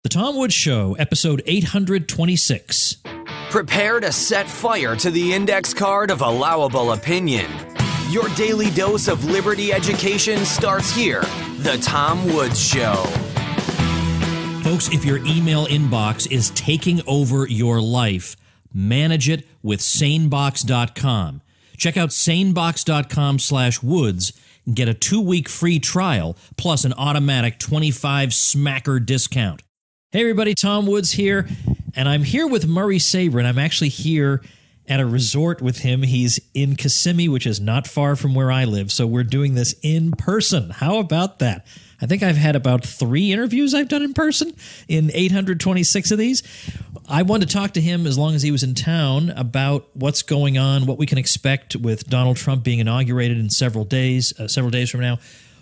The Tom Woods Show, episode 826. Prepare to set fire to the index card of allowable opinion. Your daily dose of liberty education starts here. The Tom Woods Show. Folks, if your email inbox is taking over your life, manage it with sanebox.com. Check out sanebox.com/woods and get a 2-week free trial plus an automatic 25 smacker discount. Hey everybody, Tom Woods here, and I'm here with Murray Sabrin. I'm actually here at a resort with him. He's in Kissimmee, which is not far from where I live, so we're doing this in person. How about that? I think I've had about 3 interviews I've done in person in 826 of these. I wanted to talk to him as long as he was in town about what's going on, what we can expect with Donald Trump being inaugurated in several days from now.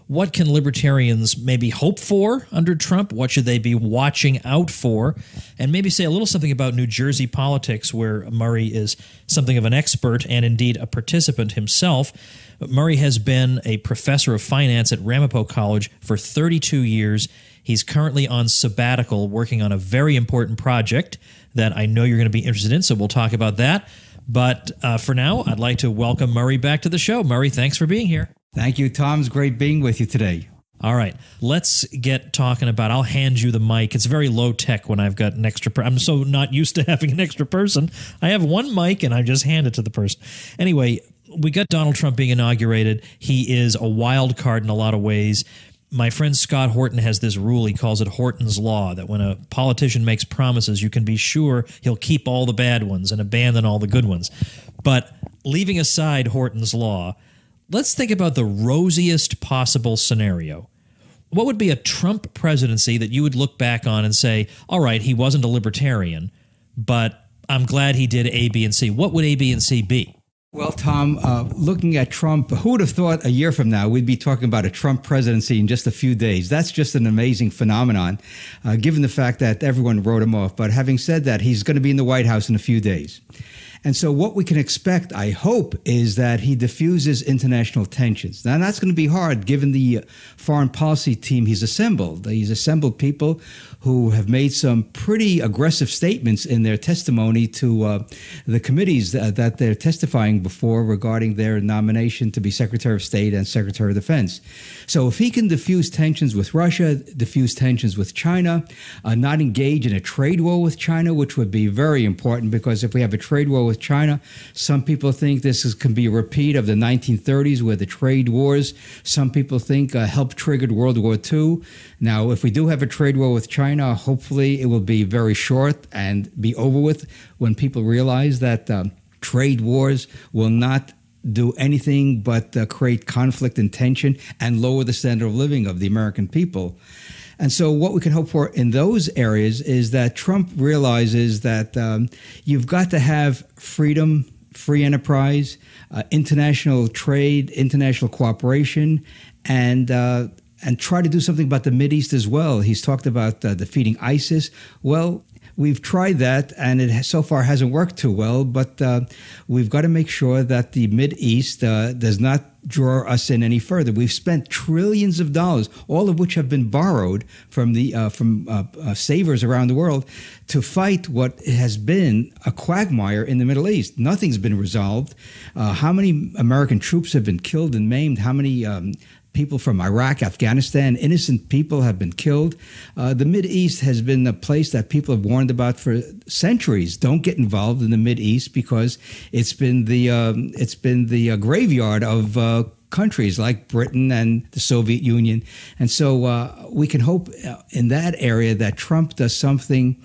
What can libertarians maybe hope for under Trump? What should they be watching out for? And maybe say a little something about New Jersey politics, where Murray is something of an expert and indeed a participant himself. Murray has been a professor of finance at Ramapo College for 32 years. He's currently on sabbatical working on a very important project that I know you're going to be interested in, so we'll talk about that. But for now, I'd like to welcome Murray back to the show. Murray, thanks for being here. Thank you, Tom. It's great being with you today. All right, let's get talking about, I'll hand you the mic. It's very low tech when I've got an extra I'm so not used to having an extra person. I have one mic and I just hand it to the person. Anyway, we got Donald Trump being inaugurated. He is a wild card in a lot of ways. My friend Scott Horton has this rule. He calls it Horton's Law, that when a politician makes promises, you can be sure he'll keep all the bad ones and abandon all the good ones. But leaving aside Horton's Law, let's think about the rosiest possible scenario. What would be a Trump presidency that you would look back on and say, all right, he wasn't a libertarian, but I'm glad he did A, B, and C. What would A, B, and C be? Well, Tom, looking at Trump, who would have thought a year from now we'd be talking about a Trump presidency in just a few days? That's just an amazing phenomenon, given the fact that everyone wrote him off. But having said that, he's going to be in the White House in a few days. And so what we can expect, I hope, is that he diffuses international tensions. Now, that's going to be hard given the foreign policy team he's assembled. He's assembled people who have made some pretty aggressive statements in their testimony to the committees that they're testifying before regarding their nomination to be Secretary of State and Secretary of Defense. So if he can diffuse tensions with Russia, diffuse tensions with China, not engage in a trade war with China, which would be very important, because if we have a trade war with China, some people think can be a repeat of the 1930s with the trade wars. Some people think helped triggered World War II. Now, if we do have a trade war with China, hopefully it will be very short and be over with when people realize that trade wars will not do anything but create conflict and tension and lower the standard of living of the American people. And so what we can hope for in those areas is that Trump realizes that you've got to have freedom, free enterprise, international trade, international cooperation, and try to do something about the Mideast as well. He's talked about defeating ISIS. Well, we've tried that, and it so far hasn't worked too well, but we've got to make sure that the Mideast does not draw us in any further. We've spent trillions of dollars, all of which have been borrowed from savers around the world, to fight what has been a quagmire in the Middle East. Nothing's been resolved. How many American troops have been killed and maimed? How many people from Iraq, Afghanistan, innocent people have been killed. The Mideast has been a place that people have warned about for centuries. Don't get involved in the Mideast because it's been the graveyard of countries like Britain and the Soviet Union. And so we can hope in that area that Trump does something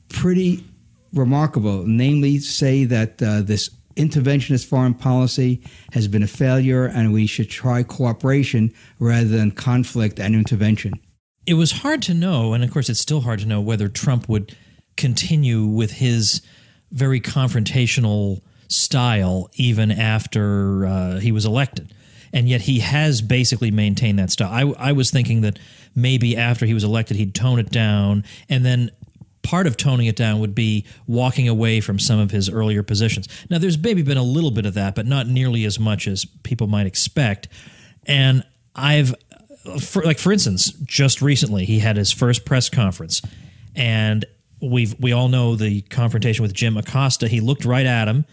pretty remarkable, namely say that this interventionist foreign policy has been a failure, and we should try cooperation rather than conflict and intervention. It was hard to know, and of course it's still hard to know, whether Trump would continue with his very confrontational style even after he was elected. And yet he has basically maintained that style. I was thinking that maybe after he was elected he'd tone it down, and then part of toning it down would be walking away from some of his earlier positions. Now, there's maybe been a little bit of that, but not nearly as much as people might expect. And for instance, just recently he had his first press conference, And we all know the confrontation with Jim Acosta. He looked right at him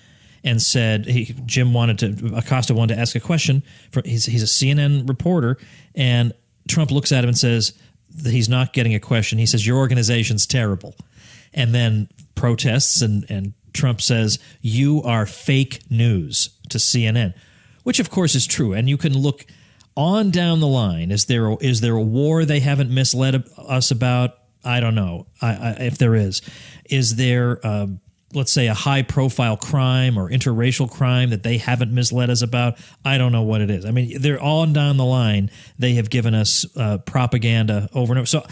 and said Acosta wanted to ask a question. He's a CNN reporter, and Trump looks at him and says that he's not getting a question. He says, your organization's terrible. And then protests, and Trump says, you are fake news to CNN, which of course is true. And you can look on down the line. Is there a war they haven't misled us about? I don't know if there is. Is there, let's say, a high-profile crime or interracial crime that they haven't misled us about? I don't know what it is. I mean, they're on down the line. They have given us propaganda over and over. So,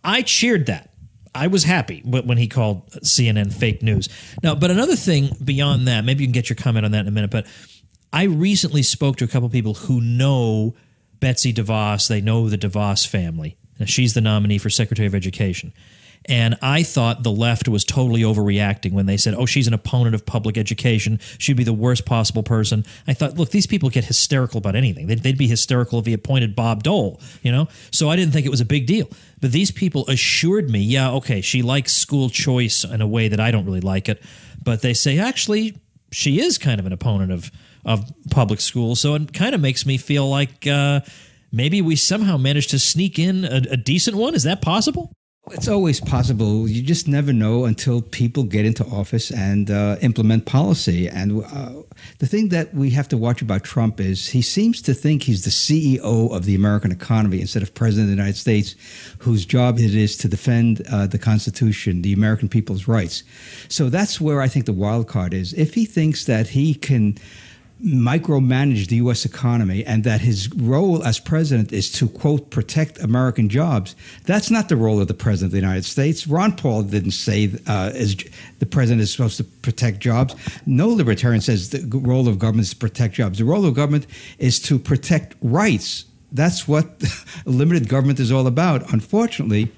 I cheered that. I was happy when he called CNN fake news. Now, but another thing beyond that, maybe you can get your comment on that in a minute, but I recently spoke to a couple of people who know Betsy DeVos. They know the DeVos family. Now, she's the nominee for Secretary of Education. And I thought the left was totally overreacting when they said, oh, she's an opponent of public education. She'd be the worst possible person. I thought, look, these people get hysterical about anything. They'd be hysterical if he appointed Bob Dole, So I didn't think it was a big deal. But these people assured me, yeah, okay, she likes school choice in a way that I don't really like it. But they say, actually, she is kind of an opponent of public schools. So it kind of makes me feel like maybe we somehow managed to sneak in a decent one. Is that possible? It's always possible. You just never know until people get into office and implement policy. And the thing that we have to watch about Trump is he seems to think he's the CEO of the American economy instead of President of the United States, whose job it is to defend the Constitution, the American people's rights. So that's where I think the wild card is. If he thinks that he can micromanage the U.S. economy and that his role as president is to, quote, protect American jobs, that's not the role of the president of the United States. Ron Paul didn't say the president is supposed to protect jobs. No libertarian says the role of government is to protect jobs. The role of government is to protect rights. That's what limited government is all about. Unfortunately,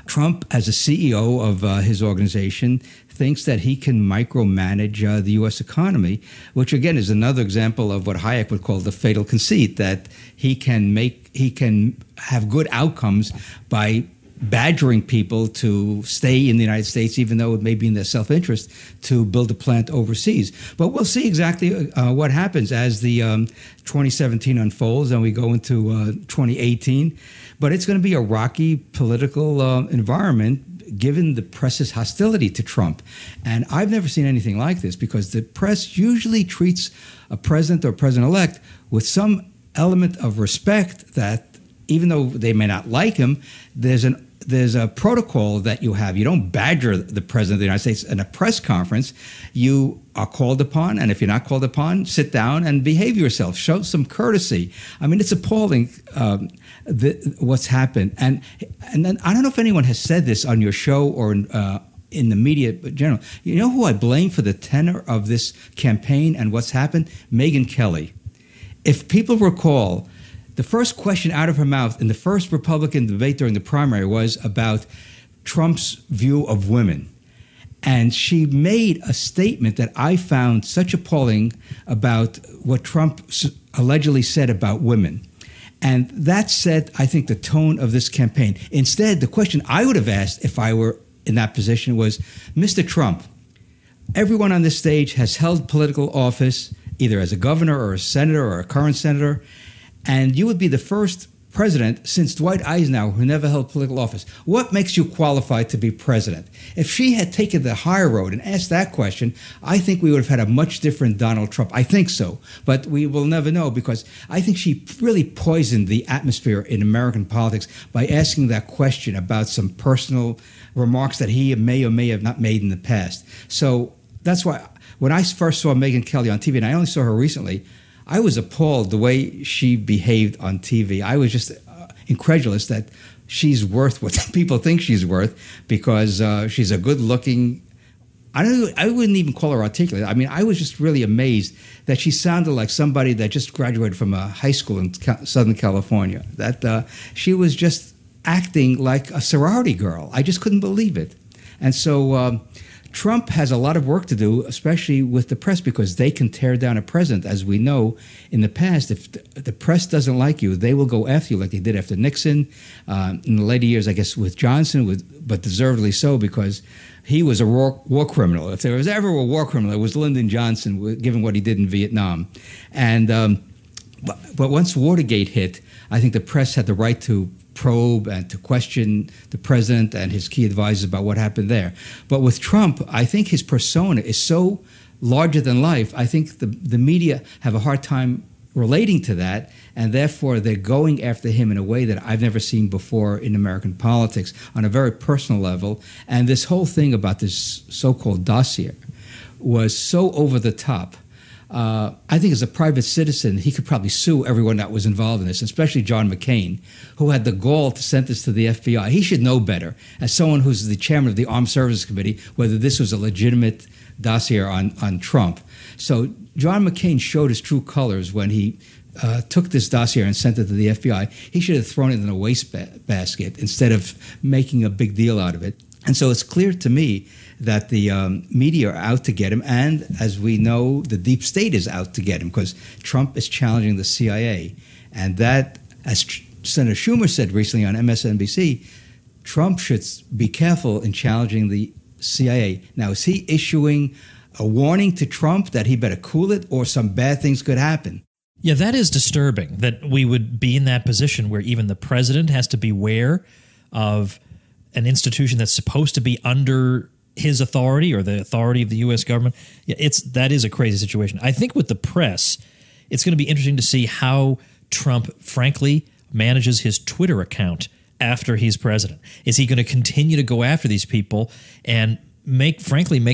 Trump, as a CEO of his organization, thinks that he can micromanage the U.S. economy, which again is another example of what Hayek would call the fatal conceit, that he can have good outcomes by badgering people to stay in the United States, even though it may be in their self-interest to build a plant overseas. But we'll see exactly what happens as the 2017 unfolds and we go into 2018. But it's going to be a rocky political environment given the press's hostility to Trump. And I've never seen anything like this because the press usually treats a president or president-elect with some element of respect that even though they may not like him, there's a protocol that you have. You don't badger the president of the United States in a press conference. You are called upon, and if you're not called upon, sit down and behave yourself. Show some courtesy. I mean, it's appalling what's happened. And then I don't know if anyone has said this on your show or in the media in general. You know who I blame for the tenor of this campaign and what's happened? Megyn Kelly. If people recall, the first question out of her mouth in the first Republican debate during the primary was about Trump's view of women. And she made a statement that I found such appalling about what Trump allegedly said about women. And that set, I think, the tone of this campaign. Instead, the question I would have asked if I were in that position was, Mr. Trump, everyone on this stage has held political office, either as a governor or a senator or a current senator, and you would be the first president since Dwight Eisenhower who never held political office. What makes you qualified to be president? If she had taken the higher road and asked that question, I think we would have had a much different Donald Trump. I think so, but we will never know because I think she really poisoned the atmosphere in American politics by asking that question about some personal remarks that he may or may have not made in the past. So that's why when I first saw Megyn Kelly on TV, and I only saw her recently, I was appalled the way she behaved on TV. I was just incredulous that she's worth what people think she's worth because she's a good-looking. I wouldn't even call her articulate. I mean, I was just really amazed that she sounded like somebody that just graduated from a high school in Southern California. That she was just acting like a sorority girl. I just couldn't believe it. And so Trump has a lot of work to do, especially with the press, because they can tear down a president. As we know in the past, if the press doesn't like you, they will go after you like they did after Nixon. In the later years, I guess, with Johnson, but deservedly so, because he was a war criminal. If there was ever a war criminal, it was Lyndon Johnson, given what he did in Vietnam. And but once Watergate hit, I think the press had the right to probe and to question the president and his key advisors about what happened there. But with Trump, I think his persona is so larger than life. I think the media have a hard time relating to that, and therefore they're going after him in a way that I've never seen before in American politics on a very personal level. And this whole thing about this so-called dossier was so over the top. I think as a private citizen, he could probably sue everyone that was involved in this, especially John McCain, who had the gall to send this to the FBI. He should know better, as someone who's the chairman of the Armed Services Committee, whether this was a legitimate dossier on Trump. So John McCain showed his true colors when he took this dossier and sent it to the FBI. He should have thrown it in a wastebasket instead of making a big deal out of it. And so it's clear to me that the media are out to get him, and as we know, the deep state is out to get him because Trump is challenging the CIA. And that, as Senator Schumer said recently on MSNBC, Trump should be careful in challenging the CIA. Now, is he issuing a warning to Trump that he better cool it, or some bad things could happen? Yeah, that is disturbing that we would be in that position where even the president has to beware of an institution that's supposed to be under his authority or the authority of the U.S. government. Yeah, that is a crazy situation. I think with the press, it's going to be interesting to see how Trump, frankly, manages his Twitter account after he's president. Is he going to continue to go after these people and make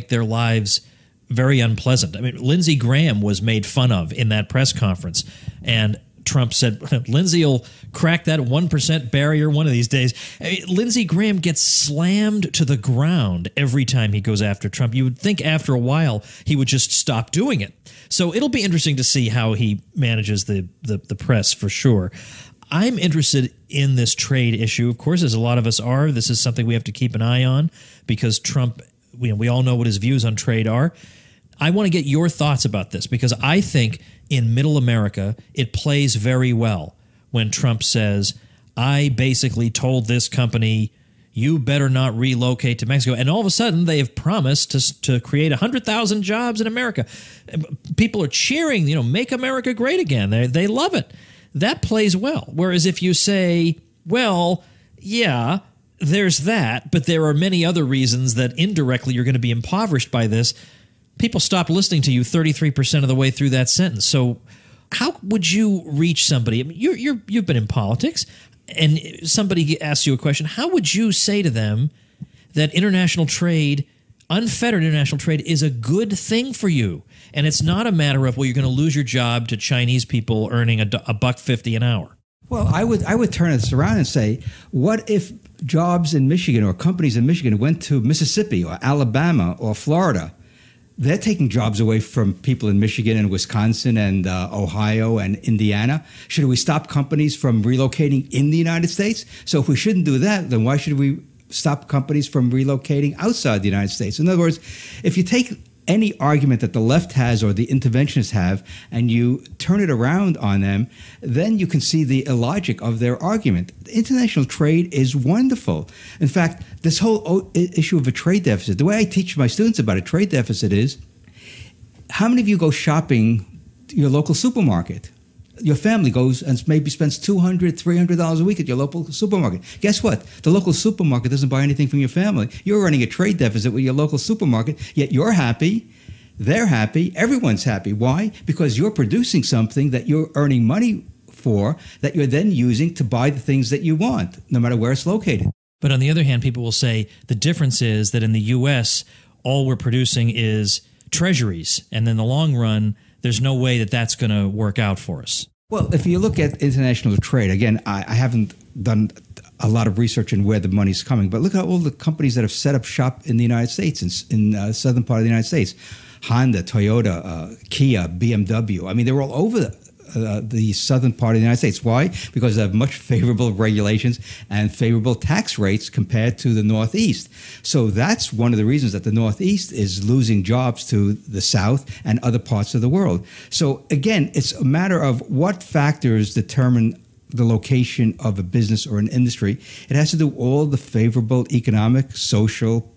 their lives very unpleasant? I mean, Lindsey Graham was made fun of in that press conference, and Trump said Lindsey will crack that 1% barrier one of these days. I mean, Lindsey Graham gets slammed to the ground every time he goes after Trump. You would think after a while he would just stop doing it. So it'll be interesting to see how he manages the press for sure. I'm interested in this trade issue, of course, as a lot of us are. This is something we have to keep an eye on because Trump, we all know what his views on trade are. I want to get your thoughts about this because I think in middle America, it plays very well when Trump says, I basically told this company, you better not relocate to Mexico. And all of a sudden, they have promised to create 100,000 jobs in America. People are cheering, make America great again. They love it. That plays well. Whereas if you say, well, yeah, there's that, but there are many other reasons that indirectly you're going to be impoverished by this, people stop listening to you 33% of the way through that sentence. So how would you reach somebody? I mean, you've been in politics, and somebody asks you a question. How would you say to them that international trade, unfettered international trade, is a good thing for you? And it's not a matter of, well, you're going to lose your job to Chinese people earning $1.50 an hour. Well, I would turn this around and say, what if jobs in Michigan or companies in Michigan went to Mississippi or Alabama or Florida? They're taking jobs away from people in Michigan and Wisconsin and Ohio and Indiana. Should we stop companies from relocating in the United States? So if we shouldn't do that, then why should we stop companies from relocating outside the United States? In other words, if you take any argument that the left has or the interventionists have and you turn it around on them, then you can see the illogic of their argument. International trade is wonderful. In fact, this whole issue of a trade deficit, the way I teach my students about a trade deficit is, how many of you go shopping to your local supermarket? Your family goes and maybe spends $200, $300 a week at your local supermarket. Guess what? The local supermarket doesn't buy anything from your family. You're running a trade deficit with your local supermarket, yet you're happy, they're happy, everyone's happy. Why? Because you're producing something that you're earning money for that you're then using to buy the things that you want, no matter where it's located. But on the other hand, people will say the difference is that in the U.S., all we're producing is treasuries. And in the long run, there's no way that that's going to work out for us. Well, if you look at international trade, again, I haven't done a lot of research in where the money's coming, but look at all the companies that have set up shop in the United States, in the southern part of the United States. Honda, Toyota, Kia, BMW. I mean, they're all over the southern part of the United States. Why? Because they have much favorable regulations and favorable tax rates compared to the Northeast. So that's one of the reasons that the Northeast is losing jobs to the South and other parts of the world. So again, it's a matter of what factors determine the location of a business or an industry. It has to do with all the favorable economic, social,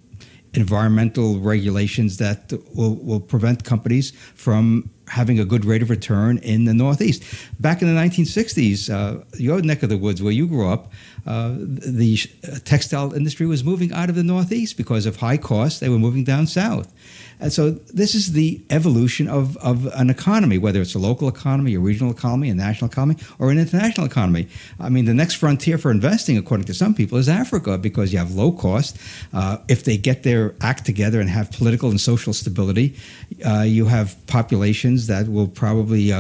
environmental regulations that will prevent companies from having a good rate of return in the Northeast. Back in the 1960s, your neck of the woods where you grew up, the textile industry was moving out of the Northeast because of high costs. They were moving down south. And so this is the evolution of an economy, whether it's a local economy, a regional economy, a national economy, or an international economy. I mean, the next frontier for investing, according to some people, is Africa, because you have low cost. If they get their act together and have political and social stability, you have populations that will probably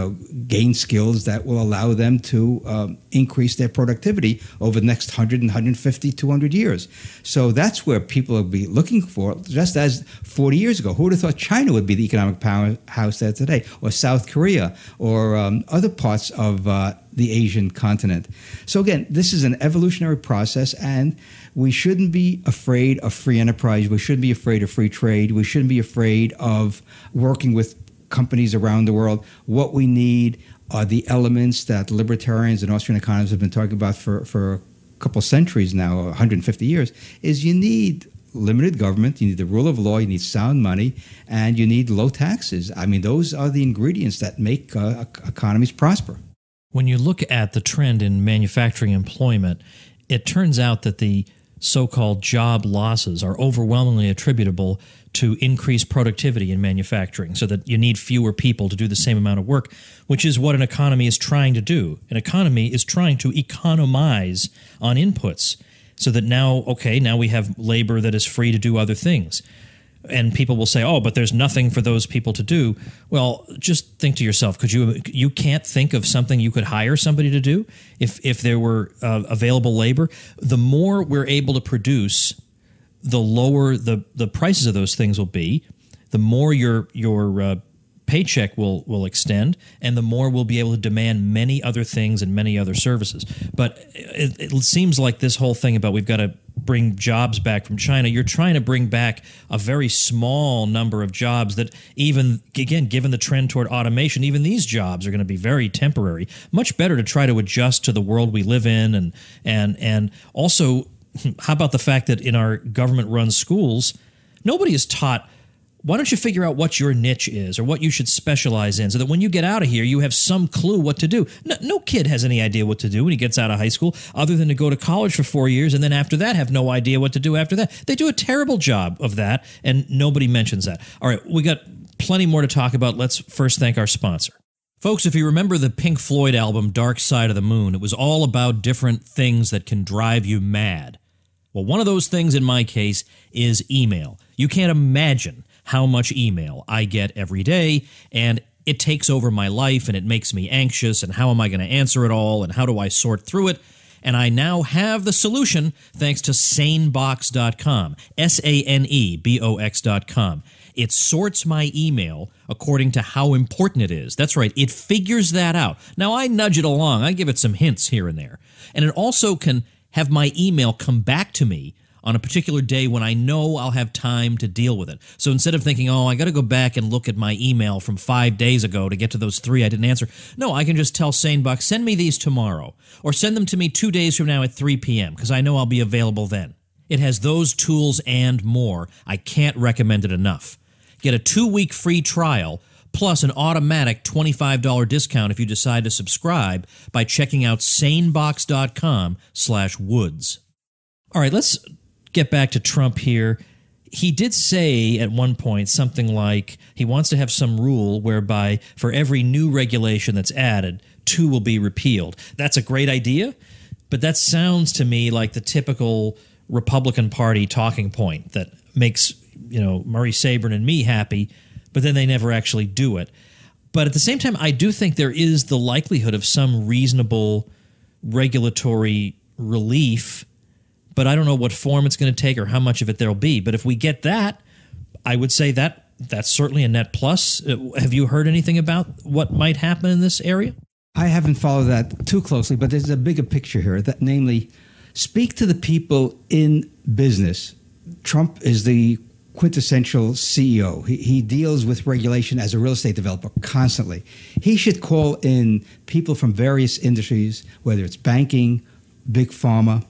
gain skills that will allow them to increase their productivity over the next 100 and 150, 200 years. So that's where people will be looking for, just as 40 years ago. Who would have thought China would be the economic powerhouse there today, or South Korea, or other parts of the Asian continent? So again, this is an evolutionary process, and we shouldn't be afraid of free enterprise. We shouldn't be afraid of free trade. We shouldn't be afraid of working with companies around the world. What we need are the elements that libertarians and Austrian economists have been talking about for a couple centuries now, 150 years, is you need limited government, you need the rule of law, you need sound money, and you need low taxes. I mean, those are the ingredients that make economies prosper. When you look at the trend in manufacturing employment, it turns out that the so-called job losses are overwhelmingly attributable to increased productivity in manufacturing, so that you need fewer people to do the same amount of work, which is what an economy is trying to do. An economy is trying to economize on inputs, so that now we have labor that is free to do other things. And people will say, oh, but there's nothing for those people to do. Well, just think to yourself, you can't think of something you could hire somebody to do if there were available labor? The more we're able to produce, the lower the prices of those things will be, the more your paycheck will extend, and the more we'll be able to demand many other things and many other services. But it seems like this whole thing about we've got to bring jobs back from China, you're trying to bring back a very small number of jobs that, even, again, given the trend toward automation, even these jobs are going to be very temporary. Much better to try to adjust to the world we live in. And also, how about the fact that in our government-run schools, nobody is taught, why don't you figure out what your niche is or what you should specialize in, so that when you get out of here, you have some clue what to do. No kid has any idea what to do when he gets out of high school, other than to go to college for 4 years and then after that have no idea what to do after that. They do a terrible job of that, and nobody mentions that. All right, we got plenty more to talk about. Let's first thank our sponsor. Folks, if you remember the Pink Floyd album Dark Side of the Moon, it was all about different things that can drive you mad. Well, one of those things in my case is email. You can't imagine how much email I get every day, and it takes over my life, and it makes me anxious, and how am I going to answer it all, and how do I sort through it? And I now have the solution thanks to sanebox.com, SANEBOX.com. It sorts my email according to how important it is. That's right, it figures that out. Now, I nudge it along. I give it some hints here and there. And it also can have my email come back to me on a particular day when I know I'll have time to deal with it. So instead of thinking, oh, I got to go back and look at my email from 5 days ago to get to those 3 I didn't answer, no, I can just tell SaneBox, send me these tomorrow, or send them to me 2 days from now at 3 p.m., because I know I'll be available then. It has those tools and more. I can't recommend it enough. Get a 2-week free trial, plus an automatic $25 discount if you decide to subscribe by checking out sanebox.com/woods. All right, let's get back to Trump here. He did say at one point something like he wants to have some rule whereby for every new regulation that's added, 2 will be repealed. That's a great idea, but that sounds to me like the typical Republican Party talking point that makes, Murray Sabrin and me happy, but then they never actually do it. But at the same time, I do think there is the likelihood of some reasonable regulatory relief, but I don't know what form it's going to take or how much of it there'll be. But if we get that, I would say that's certainly a net plus. Have you heard anything about what might happen in this area? I haven't followed that too closely, but there's a bigger picture here, that namely, speak to the people in business. Trump is the quintessential CEO. He deals with regulation as a real estate developer constantly. He should call in people from various industries, whether it's banking, big pharma,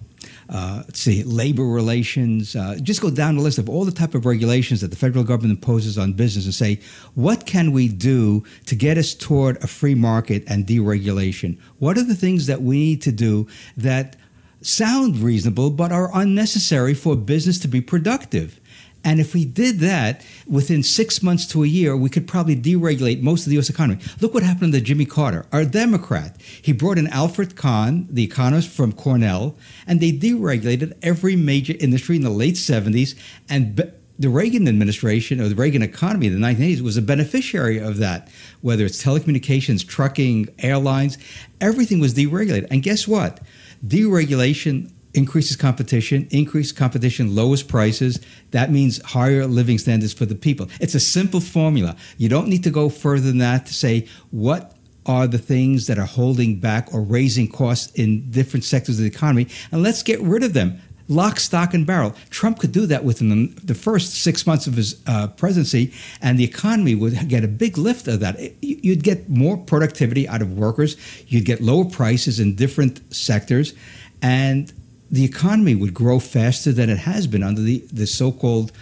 labor relations. Just go down the list of all the type of regulations that the federal government imposes on business and say, what can we do to get us toward a free market and deregulation? What are the things that we need to do that sound reasonable but are unnecessary for business to be productive? And if we did that, within 6 months to a year, we could probably deregulate most of the U.S. economy. Look what happened to Jimmy Carter, our Democrat. He brought in Alfred Kahn, the economist from Cornell, and they deregulated every major industry in the late 70s. And the Reagan administration, or the Reagan economy in the 1980s, was a beneficiary of that. Whether it's telecommunications, trucking, airlines, everything was deregulated. And guess what? Deregulation increases competition lowers prices. That means higher living standards for the people. It's a simple formula. You don't need to go further than that to say what are the things that are holding back or raising costs in different sectors of the economy, and let's get rid of them. Lock, stock, and barrel. Trump could do that within the first 6 months of his presidency, and the economy would get a big lift of that. You'd get more productivity out of workers. You'd get lower prices in different sectors, and the economy would grow faster than it has been under the so-called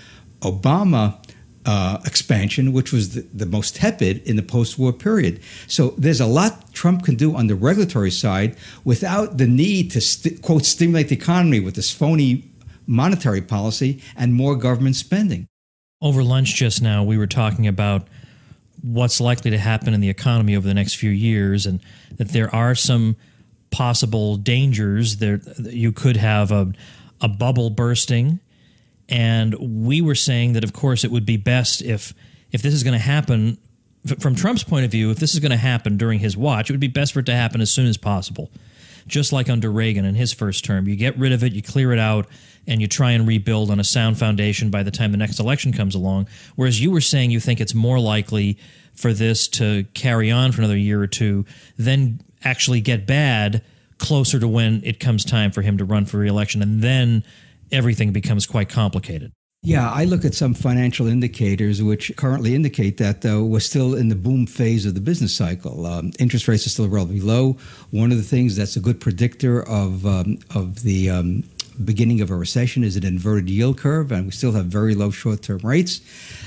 Obama expansion, which was the most tepid in the post-war period. So there's a lot Trump can do on the regulatory side without the need to, quote, stimulate the economy with this phony monetary policy and more government spending. Over lunch just now, we were talking about what's likely to happen in the economy over the next few years, and that there are some possible dangers. There, you could have a bubble bursting, and we were saying that, of course, it would be best if this is going to happen, from Trump's point of view, if this is going to happen during his watch, it would be best for it to happen as soon as possible. Just like under Reagan in his first term, you get rid of it, you clear it out, and you try and rebuild on a sound foundation by the time the next election comes along. Whereas you were saying you think it's more likely for this to carry on for another year or two, then actually get bad closer to when it comes time for him to run for re-election, and then everything becomes quite complicated. Yeah, I look at some financial indicators which currently indicate that we're still in the boom phase of the business cycle. Interest rates are still relatively low. One of the things that's a good predictor of the beginning of a recession is an inverted yield curve, and we still have very low short-term rates.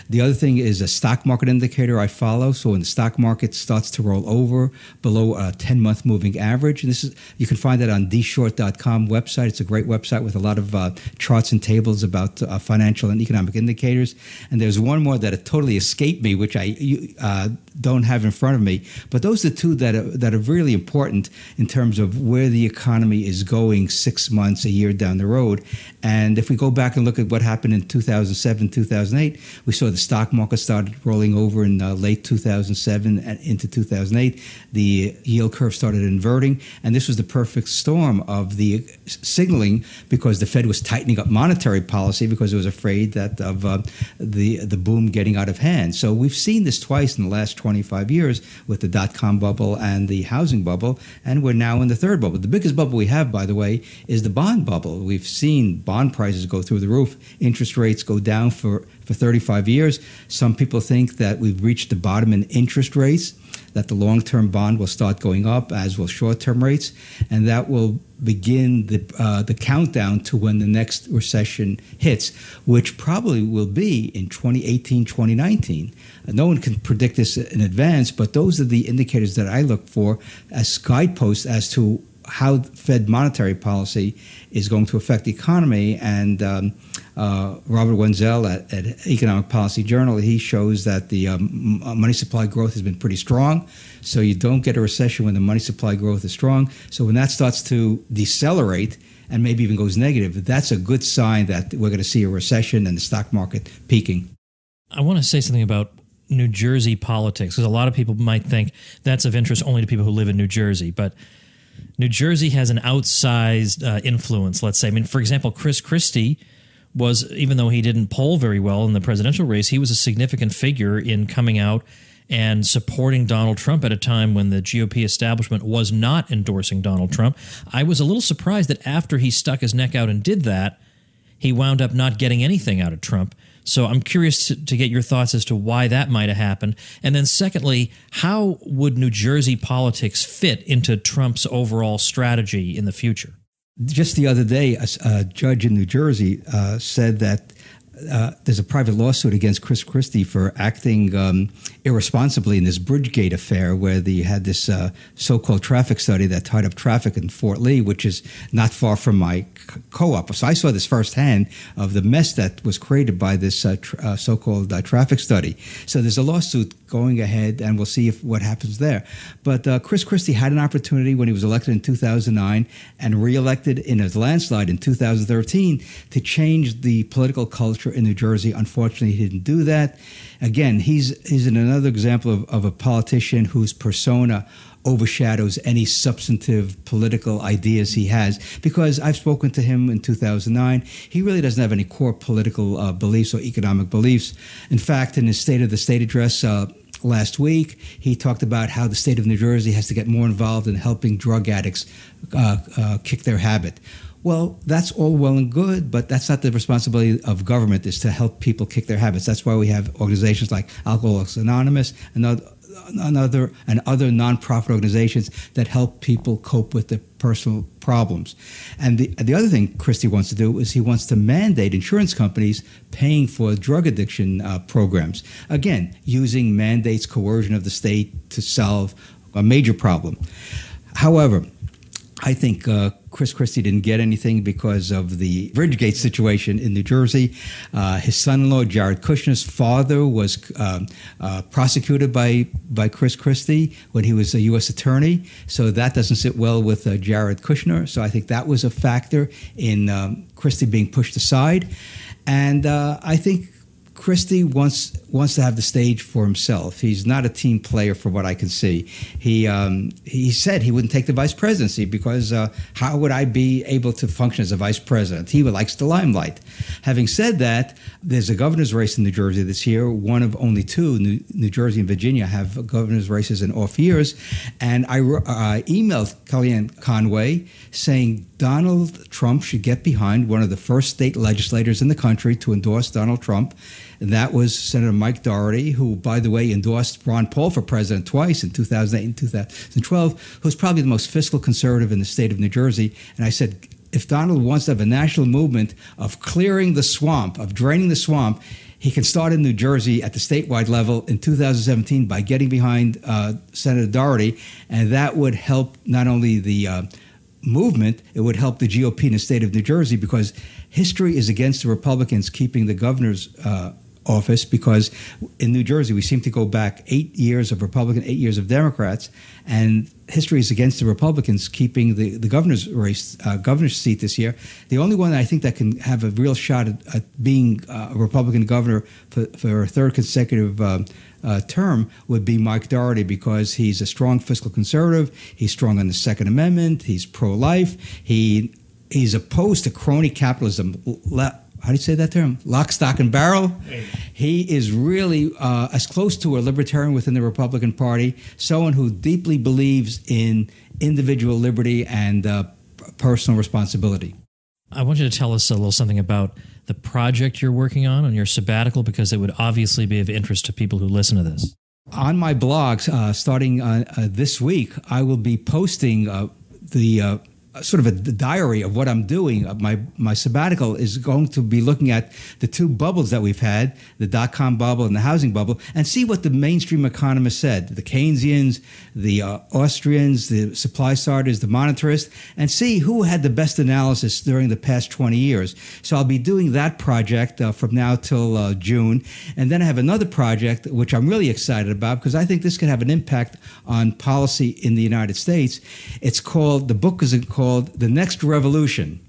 The other thing is a stock market indicator I follow. So when the stock market starts to roll over below a 10-month moving average, and you can find that on dshort.com website. It's a great website with a lot of charts and tables about financial and economic indicators. And there's one more that totally escaped me, which I don't have in front of me. But those are the two that are really important in terms of where the economy is going 6 months, a year down the road. And if we go back and look at what happened in 2007, 2008, we saw the stock market started rolling over in late 2007 and into 2008. The yield curve started inverting, and this was the perfect storm of the signaling, because the Fed was tightening up monetary policy because it was afraid that of the boom getting out of hand. So we've seen this twice in the last 25 years with the dot-com bubble and the housing bubble, and we're now in the third bubble. The biggest bubble we have, by the way, is the bond bubble. We've seen bond prices go through the roof, interest rates go down for 35 years. Some people think that we've reached the bottom in interest rates, that the long-term bond will start going up, as will short-term rates, and that will begin the countdown to when the next recession hits, which probably will be in 2018, 2019. No one can predict this in advance, but those are the indicators that I look for as guideposts as to how Fed monetary policy is going to affect the economy. And Robert Wenzel at Economic Policy Journal, he shows that the money supply growth has been pretty strong. So you don't get a recession when the money supply growth is strong. So when that starts to decelerate and maybe even goes negative, that's a good sign that we're going to see a recession and the stock market peaking. I want to say something about New Jersey politics, because a lot of people might think that's of interest only to people who live in New Jersey, but New Jersey has an outsized influence, let's say. I mean, for example, Chris Christie was, even though he didn't poll very well in the presidential race, he was a significant figure in coming out and supporting Donald Trump at a time when the GOP establishment was not endorsing Donald Trump. I was a little surprised that after he stuck his neck out and did that, he wound up not getting anything out of Trump. So I'm curious to get your thoughts as to why that might have happened. And then secondly, how would New Jersey politics fit into Trump's overall strategy in the future? Just the other day, a judge in New Jersey said that there's a private lawsuit against Chris Christie for acting irresponsibly in this Bridgegate affair, where they had this so-called traffic study that tied up traffic in Fort Lee, which is not far from my co-op. So I saw this firsthand of the mess that was created by this so-called traffic study. So there's a lawsuit going ahead, and we'll see what happens there. But Chris Christie had an opportunity when he was elected in 2009 and reelected in a landslide in 2013 to change the political culture in New Jersey. Unfortunately, he didn't do that. Again, he's another example of a politician whose persona overshadows any substantive political ideas he has, because I've spoken to him in 2009. He really doesn't have any core political beliefs or economic beliefs. In fact, in his State of the State address last week, he talked about how the state of New Jersey has to get more involved in helping drug addicts kick their habit. Well, that's all well and good, but that's not the responsibility of government, is to help people kick their habits. That's why we have organizations like Alcoholics Anonymous and other nonprofit organizations that help people cope with their personal problems. And the other thing Christie wants to do is he wants to mandate insurance companies paying for drug addiction programs. Again, using mandates, coercion of the state to solve a major problem. However, I think Chris Christie didn't get anything because of the Bridgegate situation in New Jersey. His son-in-law, Jared Kushner's father, was prosecuted by Chris Christie when he was a U.S. attorney. So that doesn't sit well with Jared Kushner. So I think that was a factor in Christie being pushed aside. And I think Christie wants to have the stage for himself. He's not a team player, for what I can see. He said he wouldn't take the vice presidency because how would I be able to function as a vice president? He likes the limelight. Having said that, there's a governor's race in New Jersey this year. One of only two. New Jersey and Virginia have governor's races in off years. And I emailed Kellyanne Conway saying Donald Trump should get behind one of the first state legislators in the country to endorse Donald Trump. And that was Senator Mike Doherty, who, by the way, endorsed Ron Paul for president twice in 2008 and 2012, who's probably the most fiscal conservative in the state of New Jersey. And I said, if Donald wants to have a national movement of clearing the swamp, of draining the swamp, he can start in New Jersey at the statewide level in 2017 by getting behind Senator Doherty. And that would help not only the movement, it would help the GOP in the state of New Jersey, because history is against the Republicans keeping the governor's office, because in New Jersey we seem to go back 8 years of Republican, 8 years of Democrats, and history is against the Republicans keeping the governor's race, governor's seat this year. The only one that I think that can have a real shot at being a Republican governor for a third consecutive term would be Mike Doherty, because he's a strong fiscal conservative. He's strong on the Second Amendment. He's pro-life. He's opposed to crony capitalism. How do you say that term? Lock, stock, and barrel. He is really as close to a libertarian within the Republican Party, someone who deeply believes in individual liberty and personal responsibility. I want you to tell us a little something about the project you're working on your sabbatical, because it would obviously be of interest to people who listen to this. On my blogs, starting this week, I will be posting the sort of a diary of what I'm doing. My sabbatical is going to be looking at the two bubbles that we've had, the dot-com bubble and the housing bubble, and see what the mainstream economists said, the Keynesians, the Austrians, the supply starters, the monetarists, and see who had the best analysis during the past 20 years. So I'll be doing that project from now till June. And then I have another project, which I'm really excited about, because I think this could have an impact on policy in the United States. The book is called The Next Revolution: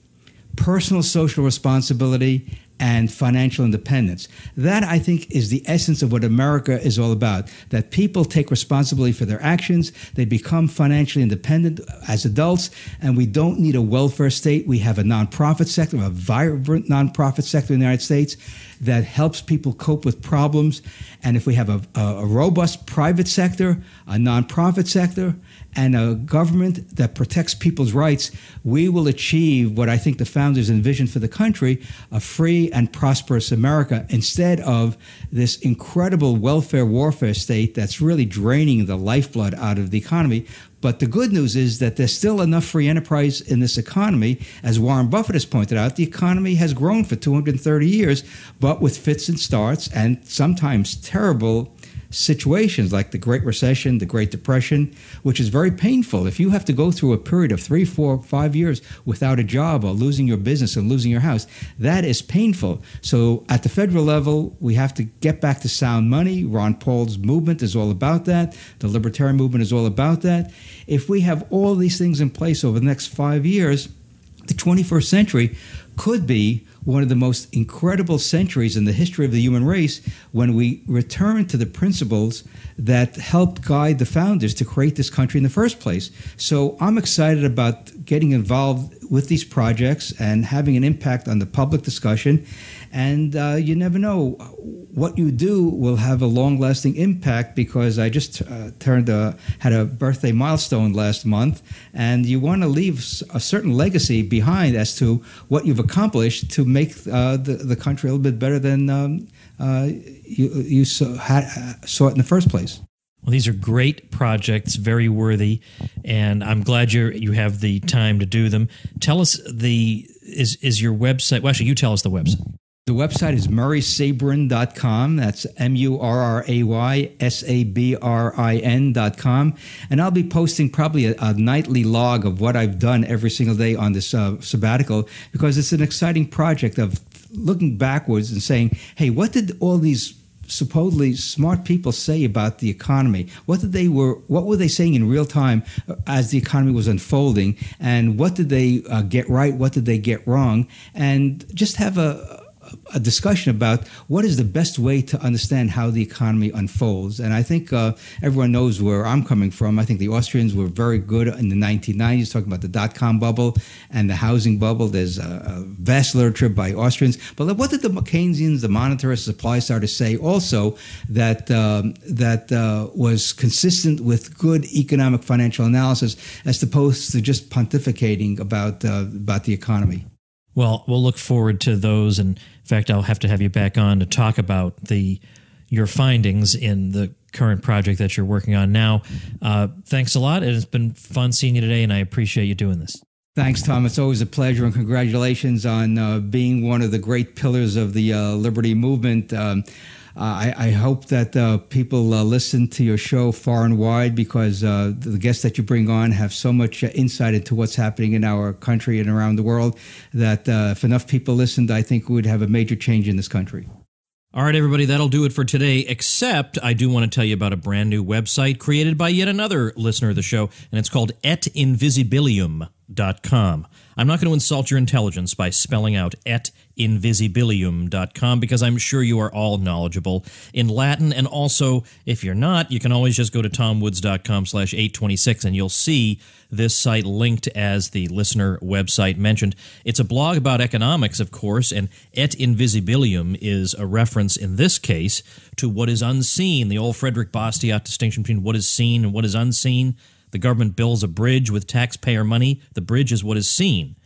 Personal Social Responsibility and Financial Independence. That, I think, is the essence of what America is all about, that people take responsibility for their actions, they become financially independent as adults, and we don't need a welfare state. We have a nonprofit sector, a vibrant nonprofit sector in the United States. that helps people cope with problems. And if we have a robust private sector, a nonprofit sector, and a government that protects people's rights, we will achieve what I think the founders envisioned for the country, a free and prosperous America, instead of this incredible welfare warfare state that's really draining the lifeblood out of the economy. But the good news is that there's still enough free enterprise in this economy. As Warren Buffett has pointed out, the economy has grown for 230 years, but with fits and starts and sometimes terrible situations like the Great Recession, the Great Depression, which is very painful. If you have to go through a period of 3, 4, 5 years without a job or losing your business and losing your house, that is painful. So at the federal level, we have to get back to sound money. Ron Paul's movement is all about that. The libertarian movement is all about that. If we have all these things in place over the next 5 years, the 21st century could be one of the most incredible centuries in the history of the human race when we return to the principles that helped guide the founders to create this country in the first place. So I'm excited about getting involved with these projects and having an impact on the public discussion. And you never know, what you do will have a long-lasting impact, because I just had a birthday milestone last month, and you want to leave a certain legacy behind as to what you've accomplished to make the country a little bit better than you saw it in the first place. Well, these are great projects, very worthy, and I'm glad you have the time to do them. Tell us is your website? Well, actually, you tell us the website. The website is murraysabrin.com. That's MurraySabrin.com. And I'll be posting probably a nightly log of what I've done every single day on this sabbatical, because it's an exciting project of looking backwards and saying, hey, what did all these supposedly smart people say about the economy? What were they saying in real time as the economy was unfolding? And what did they get right? What did they get wrong? And just have a discussion about what is the best way to understand how the economy unfolds. And I think everyone knows where I'm coming from. I think the Austrians were very good in the 1990s, talking about the dot-com bubble and the housing bubble. There's a vast literature by Austrians. But what did the Keynesians, the monetarists, supply starters say also that was consistent with good economic financial analysis, as opposed to just pontificating about the economy? Well, we'll look forward to those. And in fact, I'll have to have you back on to talk about your findings in the current project that you're working on now. Thanks a lot. It's been fun seeing you today, and I appreciate you doing this. Thanks, Tom. It's always a pleasure, and congratulations on being one of the great pillars of the liberty movement. I hope that people listen to your show far and wide, because the guests that you bring on have so much insight into what's happening in our country and around the world that if enough people listened, I think we would have a major change in this country. All right, everybody, that'll do it for today, except I do want to tell you about a brand new website created by yet another listener of the show, and it's called etinvisibilium.com. I'm not going to insult your intelligence by spelling out etinvisibilium.com, because I'm sure you are all knowledgeable in Latin. And also, if you're not, you can always just go to tomwoods.com/826 and you'll see this site linked as the listener website mentioned. It's a blog about economics, of course, and et invisibilium is a reference in this case to what is unseen, the old Frederick Bastiat distinction between what is seen and what is unseen. The government builds a bridge with taxpayer money. The bridge is what is seen.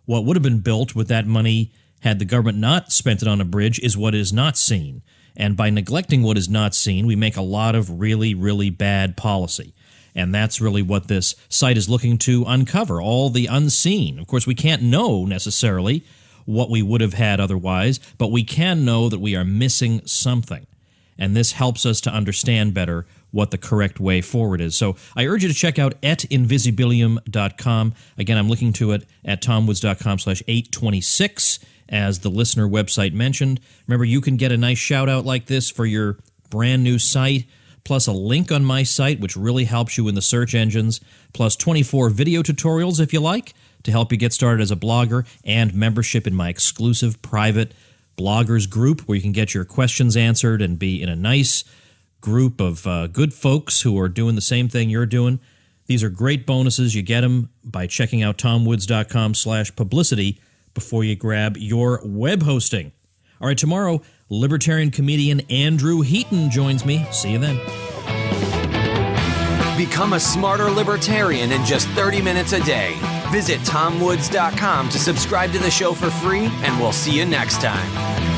What would have been built with that money had the government not spent it on a bridge is what is not seen. And by neglecting what is not seen, we make a lot of really, really bad policy. And that's really what this site is looking to uncover, all the unseen. Of course, we can't know necessarily what we would have had otherwise, but we can know that we are missing something. And this helps us to understand better what the correct way forward is. So I urge you to check out etinvisibilium.com. Again, I'm looking to it at tomwoods.com/826, as the listener website mentioned. Remember, you can get a nice shout-out like this for your brand new site, plus a link on my site, which really helps you in the search engines, plus 24 video tutorials, if you like, to help you get started as a blogger, and membership in my exclusive private bloggers group, where you can get your questions answered and be in a nice group of good folks who are doing the same thing you're doing. These are great bonuses. You get them by checking out tomwoods.com/publicity before you grab your web hosting. All right, tomorrow Libertarian comedian Andrew Heaton joins me. See you then. Become a smarter libertarian in just 30 minutes a day. Visit TomWoods.com to subscribe to the show for free, and we'll see you next time.